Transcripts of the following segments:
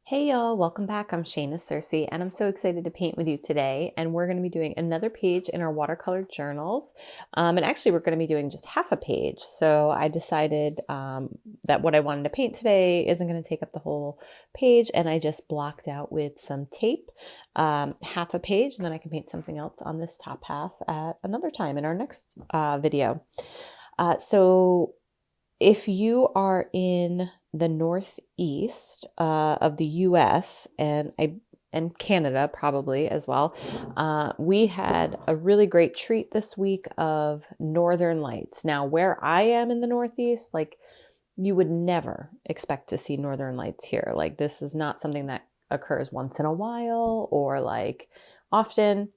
Hey y'all, welcome back. I'm Shayna Cersei, and I'm so excited to paint with you today. And we're going to be doing another page in our watercolor journals. And actually, we're going to be doing just half a page. So I decided that what I wanted to paint today isn't going to take up the whole page, and I just blocked out with some tape half a page, and then I can paint something else on this top half at another time in our next video. So if you are in the northeast of the US and Canada probably as well, we had a really great treat this week of northern lights. Now, where I am in the northeast, like, you would never expect to see northern lights here. Like, this is not something that occurs once in a while or like often.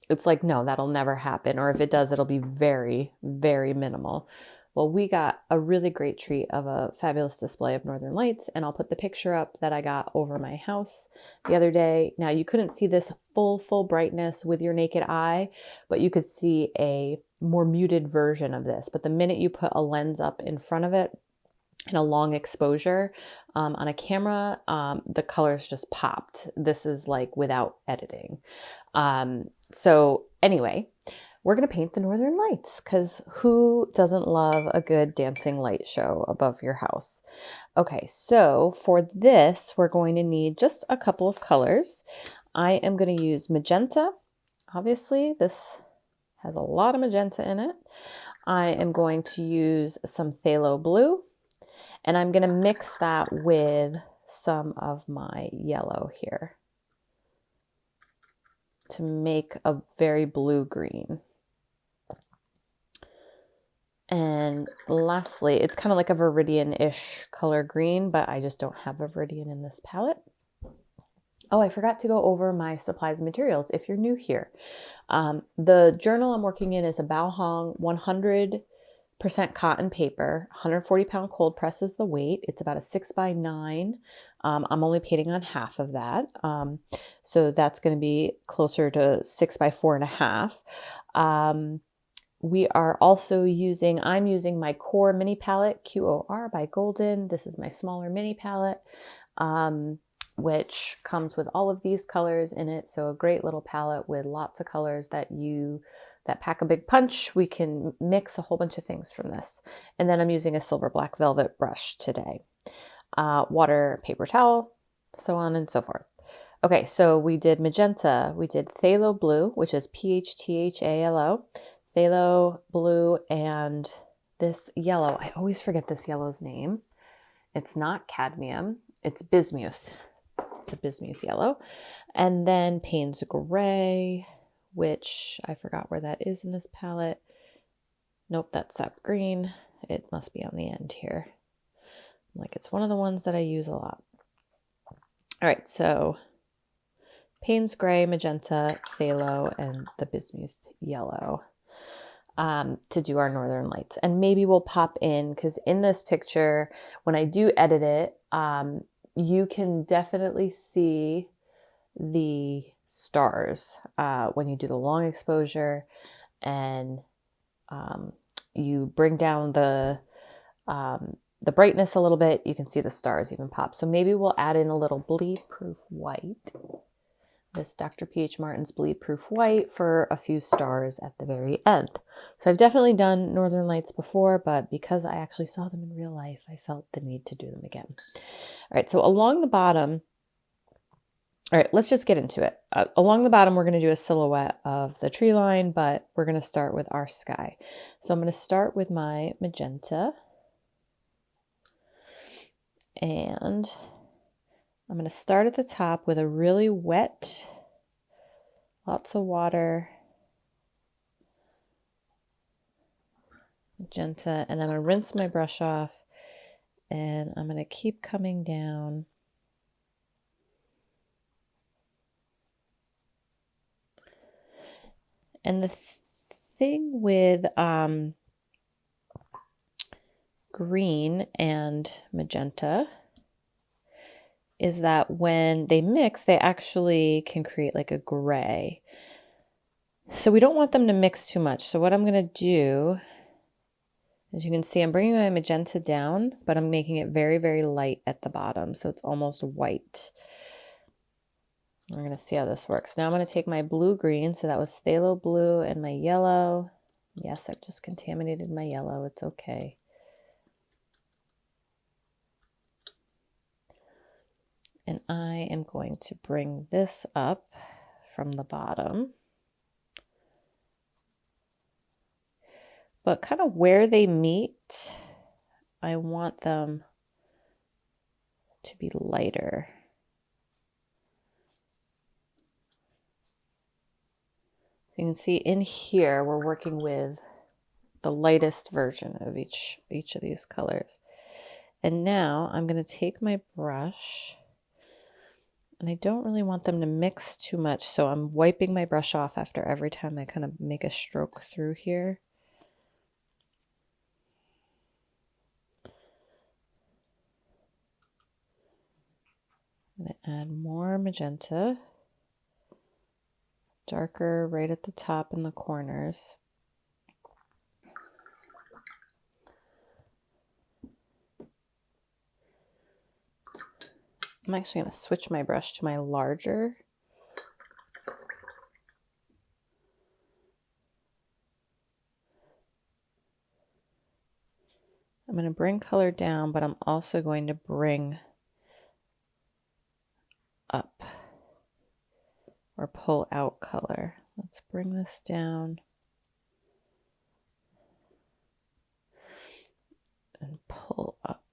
It's like, no, that'll never happen. Or if it does, it'll be very, very minimal. Well, we got a really great treat of a fabulous display of northern lights, and I'll put the picture up that I got over my house the other day. Now, you couldn't see this full brightness with your naked eye, but you could see a more muted version of this. But the minute you put a lens up in front of it and a long exposure on a camera, the colors just popped. This is like without editing. So anyway, we're going to paint the northern lights because who doesn't love a good dancing light show above your house? Okay, so for this, we're going to need just a couple of colors. I am going to use magenta. Obviously, this has a lot of magenta in it. I am going to use some phthalo blue, and I'm going to mix that with some of my yellow here to make a very blue-green. And lastly, it's kind of like a Viridian-ish color green, but I just don't have a Viridian in this palette. Oh, I forgot to go over my supplies and materials if you're new here. The journal I'm working in is a Bao Hong 100% cotton paper. 140-pound cold press is the weight. It's about a 6x9. I'm only painting on half of that. So that's going to be closer to 6x4.5. We are also I'm using my Core Mini Palette, QOR by Golden. This is my smaller mini palette, which comes with all of these colors in it. So a great little palette with lots of colors that pack a big punch. We can mix a whole bunch of things from this. And then I'm using a silver black velvet brush today. Water, paper towel, so on and so forth. Okay, so we did magenta, we did phthalo blue, which is PHTHALO, phthalo blue, and this yellow. I always forget this yellow's name. It's not cadmium, it's bismuth. It's a bismuth yellow. And then Payne's gray, which I forgot where that is in this palette. Nope, that's sap green. It must be on the end here. Like, it's one of the ones that I use a lot. All right, so Payne's gray, magenta, phthalo, and the bismuth yellow to do our northern lights. And maybe we'll pop in, because in this picture, when I do edit it, you can definitely see the stars when you do the long exposure, and you bring down the brightness a little bit, you can see the stars even pop. So maybe we'll add in a little bleed-proof white. This Dr. P.H. Martin's bleed-proof white for a few stars at the very end. So I've definitely done northern lights before, but because I actually saw them in real life, I felt the need to do them again. All right, so along the bottom, all right, let's just get into it. Along the bottom, we're going to do a silhouette of the tree line, but we're going to start with our sky. So I'm going to start with my magenta. And I'm going to start at the top with a really wet, lots of water, magenta, and then I'm going to rinse my brush off, and I'm going to keep coming down. And the thing with green and magenta is that when they mix, they actually can create like a gray. So we don't want them to mix too much. So what I'm going to do As you can see, I'm bringing my magenta down, but I'm making it very, very light at the bottom, so it's almost white. We're going to see how this works. Now I'm going to take my blue-green, so that was phthalo blue, and my yellow. Yes, I've just contaminated my yellow. It's okay. And I am going to bring this up from the bottom. But kind of where they meet, I want them to be lighter. You can see in here, we're working with the lightest version of each of these colors. And now I'm going to take my brush, and I don't really want them to mix too much, so I'm wiping my brush off after every time I kind of make a stroke through here. I'm going to add more magenta, darker right at the top in the corners. I'm actually going to switch my brush to my larger. I'm going to bring color down, but I'm also going to bring up or pull out color. Let's bring this down and pull up.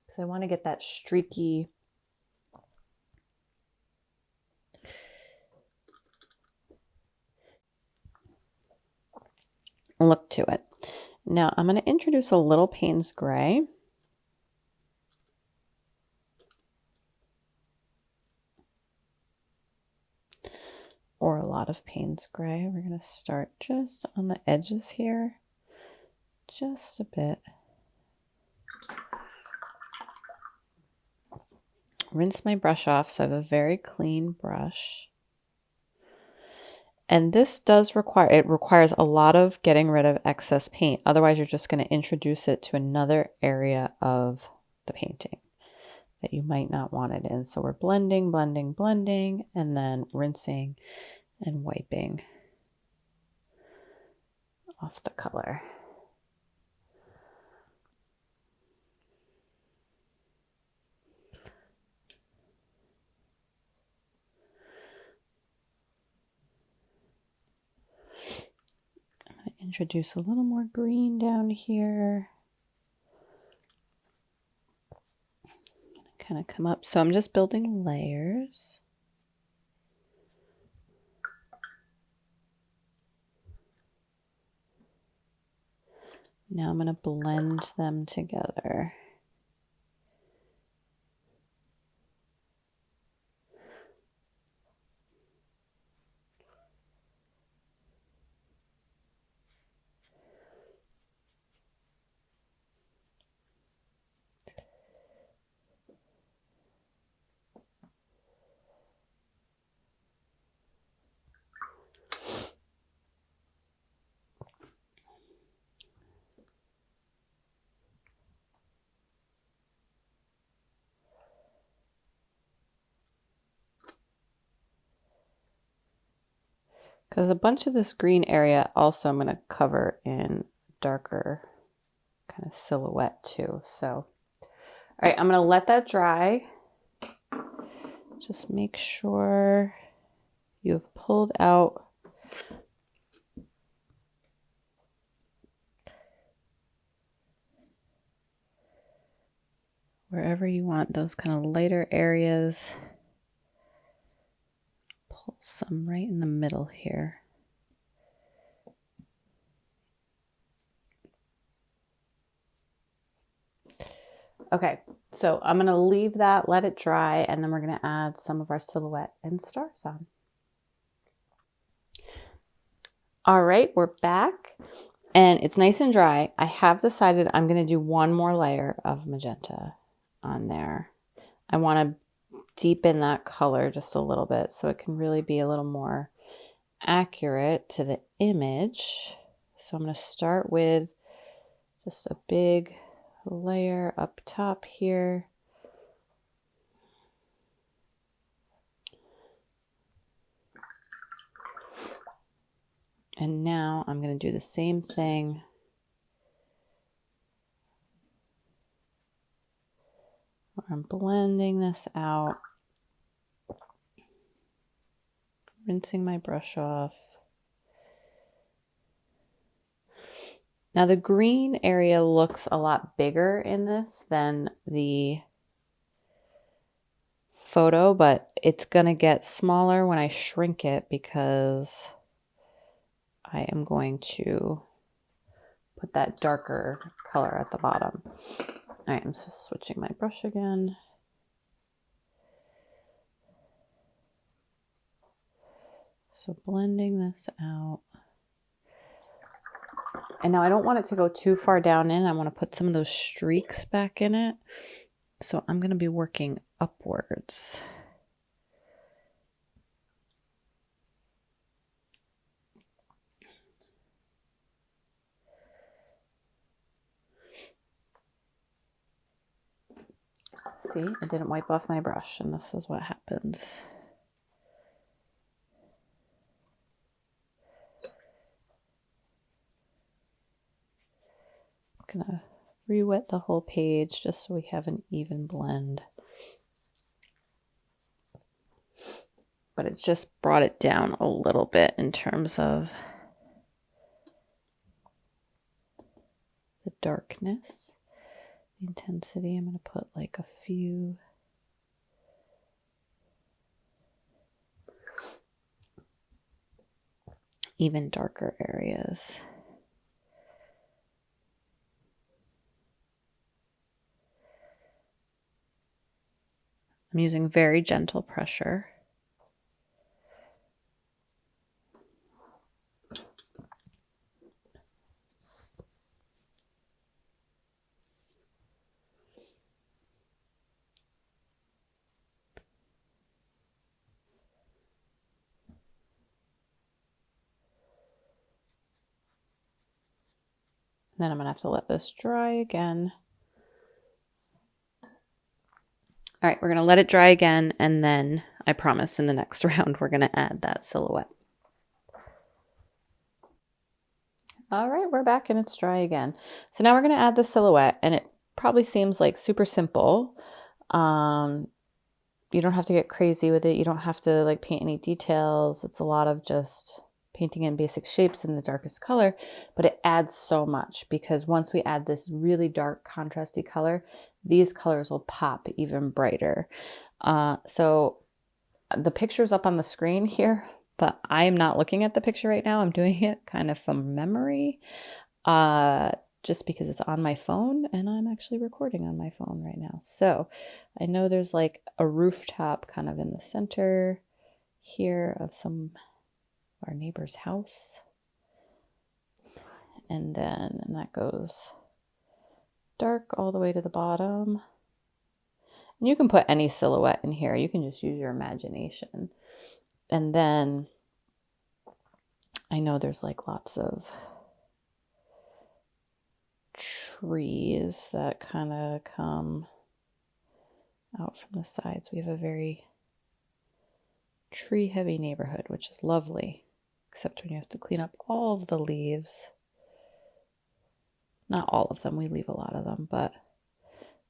Because I want to get that streaky look to it. Now I'm going to introduce a little Payne's gray. Or a lot of Payne's gray. We're going to start just on the edges here, just a bit. Rinse my brush off so I have a very clean brush. And this does requires a lot of getting rid of excess paint. Otherwise, you're just going to introduce it to another area of the painting that you might not want it in. So we're blending, blending, blending, and then rinsing and wiping off the color. Introduce a little more green down here. Kind of come up. So I'm just building layers. Now I'm going to blend them together. Because a bunch of this green area also I'm going to cover in darker kind of silhouette too. So, all right, I'm going to let that dry. Just make sure you've pulled out wherever you want those kind of lighter areas. Pull some right in the middle here. Okay, so I'm going to leave that, let it dry, and then we're going to add some of our silhouette and stars on. All right, we're back. And it's nice and dry. I have decided I'm going to do one more layer of magenta on there. I want to deepen that color just a little bit so it can really be a little more accurate to the image. So I'm going to start with just a big layer up top here. And now I'm going to do the same thing where I'm blending this out, rinsing my brush off. Now the green area looks a lot bigger in this than the photo, but it's going to get smaller when I shrink it because I am going to put that darker color at the bottom. All right, I'm just switching my brush again. So blending this out. And now I don't want it to go too far down in. I want to put some of those streaks back in it. So I'm going to be working upwards. See, I didn't wipe off my brush, and this is what happens. I'm gonna re-wet the whole page just so we have an even blend. But it's just brought it down a little bit in terms of the darkness, the intensity. I'm going to put like a few even darker areas. I'm using very gentle pressure. Then I'm going to have to let this dry again. All right, we're going to let it dry again, and then I promise in the next round we're going to add that silhouette. All right, we're back and it's dry again. So now we're going to add the silhouette, and it probably seems like super simple. You don't have to get crazy with it. You don't have to like paint any details. It's a lot of just painting in basic shapes in the darkest color, but it adds so much because once we add this really dark contrasty color, these colors will pop even brighter. So the picture's up on the screen here, but I am not looking at the picture right now. I'm doing it kind of from memory, just because it's on my phone and I'm actually recording on my phone right now. So I know there's like a rooftop kind of in the center here of our neighbor's house, and that goes dark all the way to the bottom. And you can put any silhouette in here. You can just use your imagination. And then I know there's like lots of trees that kind of come out from the sides. We have a very tree heavy neighborhood, which is lovely, except when you have to clean up all of the leaves. Not all of them, we leave a lot of them, but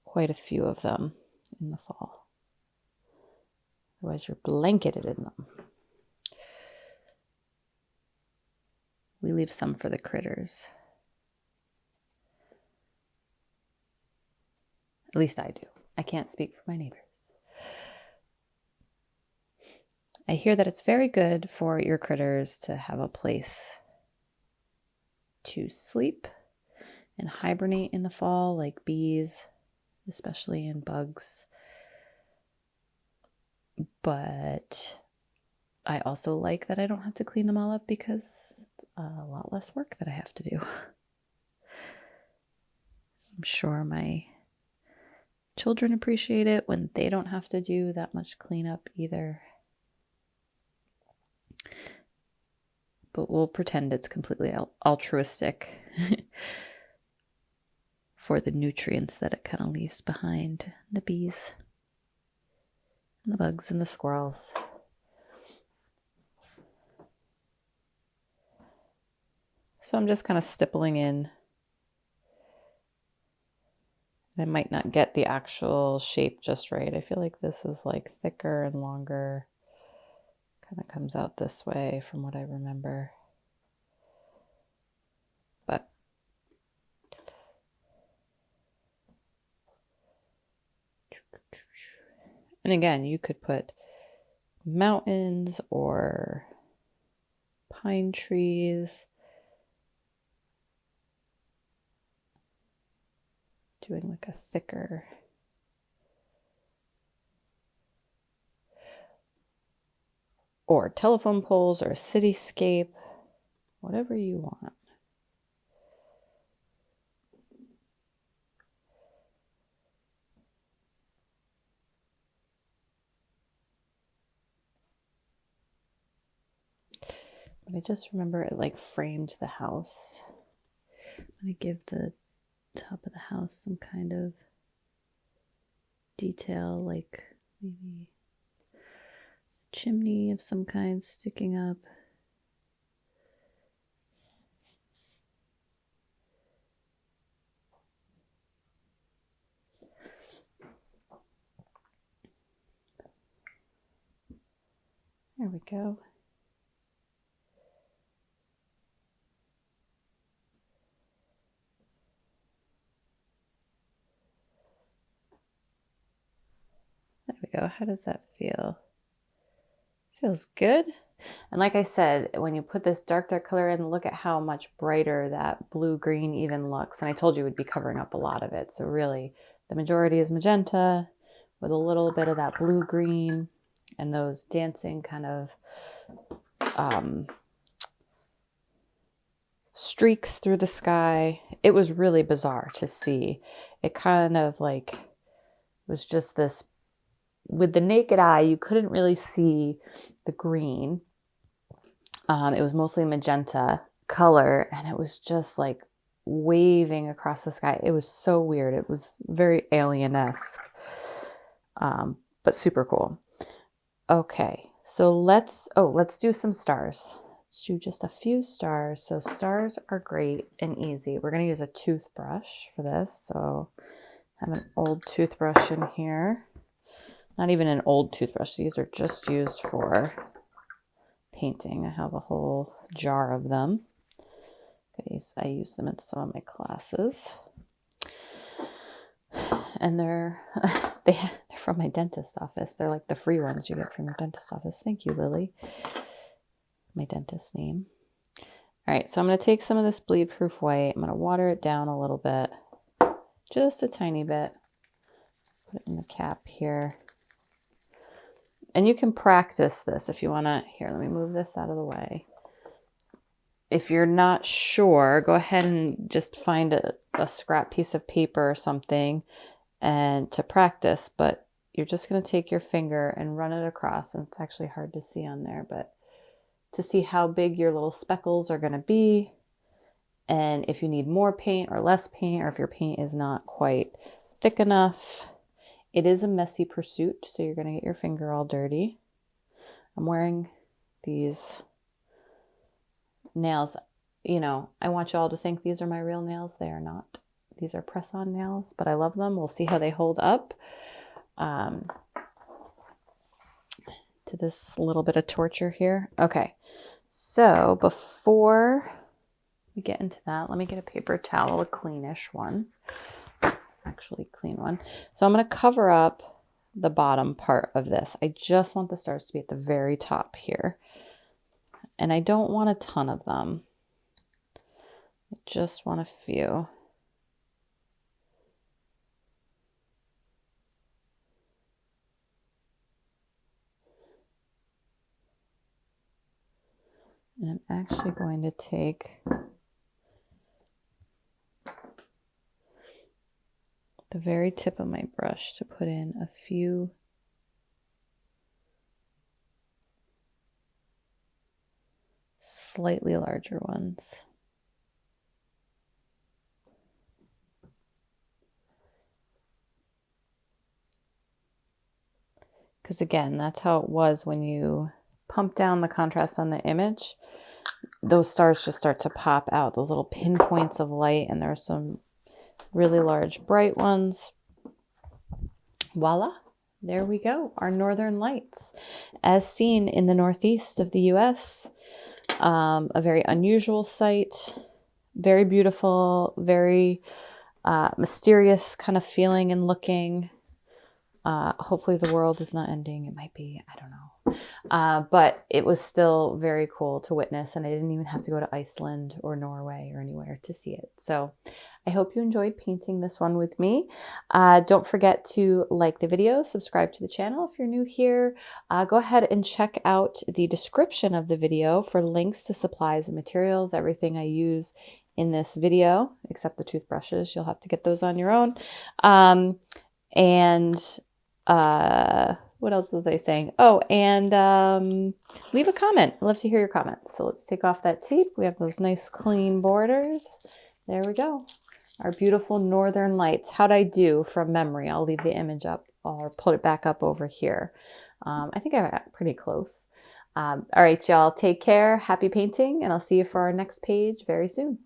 quite a few of them in the fall. Otherwise you're blanketed in them. We leave some for the critters. At least I do. I can't speak for my neighbors. I hear that it's very good for your critters to have a place to sleep and hibernate in the fall, like bees, especially, and bugs. But I also like that I don't have to clean them all up because it's a lot less work that I have to do. I'm sure my children appreciate it when they don't have to do that much cleanup either. But we'll pretend it's completely altruistic for the nutrients that it kind of leaves behind. The bees, and the bugs, and the squirrels. So I'm just kind of stippling in. I might not get the actual shape just right. I feel like this is like thicker and longer. Kind of comes out this way from what I remember. But and again, you could put mountains or pine trees. Doing like a thicker. Or telephone poles or a cityscape, whatever you want. But I just remember it like framed the house. I'm going to give the top of the house some kind of detail, like maybe a chimney of some kind sticking up. There we go. There we go. How does that feel? Feels good. And like I said, when you put this dark color in, look at how much brighter that blue-green even looks. And I told you it would be covering up a lot of it. So really, the majority is magenta with a little bit of that blue-green and those dancing kind of streaks through the sky. It was really bizarre to see. It kind of like was just this, with the naked eye, you couldn't really see the green. It was mostly magenta color, and it was just like waving across the sky. It was so weird. It was very alien-esque, but super cool. Okay, so let's do some stars. Let's do just a few stars. So stars are great and easy. We're going to use a toothbrush for this. So I have an old toothbrush in here. Not even an old toothbrush. These are just used for painting. I have a whole jar of them. I use them in some of my classes. And they're from my dentist office. They're like the free ones you get from your dentist office. Thank you, Lily. My dentist name. All right, so I'm going to take some of this bleed-proof white. I'm going to water it down a little bit. Just a tiny bit. Put it in the cap here. And you can practice this if you want to. Here, let me move this out of the way. If you're not sure, go ahead and just find a scrap piece of paper or something and to practice. But you're just going to take your finger and run it across. And it's actually hard to see on there, but to see how big your little speckles are going to be. And if you need more paint or less paint, or if your paint is not quite thick enough. It is a messy pursuit, so you're going to get your finger all dirty. I'm wearing these nails. You know, I want you all to think these are my real nails. They are not. These are press-on nails, but I love them. We'll see how they hold up to this little bit of torture here. Okay, so before we get into that, let me get a paper towel, a cleanish one. Actually clean one. So I'm going to cover up the bottom part of this. I just want the stars to be at the very top here. And I don't want a ton of them. I just want a few. And I'm actually going to take the very tip of my brush to put in a few slightly larger ones. Because again, that's how it was when you pump down the contrast on the image. Those stars just start to pop out, those little pinpoints of light, and there are some really large bright ones. Voila, there we go, our northern lights as seen in the northeast of the US. A very unusual sight, very beautiful, very mysterious kind of feeling and looking. Hopefully the world is not ending. It might be, I don't know. But it was still very cool to witness, and I didn't even have to go to Iceland or Norway or anywhere to see it. So I hope you enjoyed painting this one with me. Don't forget to like the video, subscribe to the channel if you're new here. Go ahead and check out the description of the video for links to supplies and materials, everything I use in this video, except the toothbrushes. You'll have to get those on your own. What else was I saying? Oh, and leave a comment. I'd love to hear your comments. So let's take off that tape. We have those nice clean borders. There we go. Our beautiful northern lights. How'd I do from memory? I'll leave the image up or put it back up over here. I think I got pretty close. All right, y'all, take care. Happy painting, and I'll see you for our next page very soon.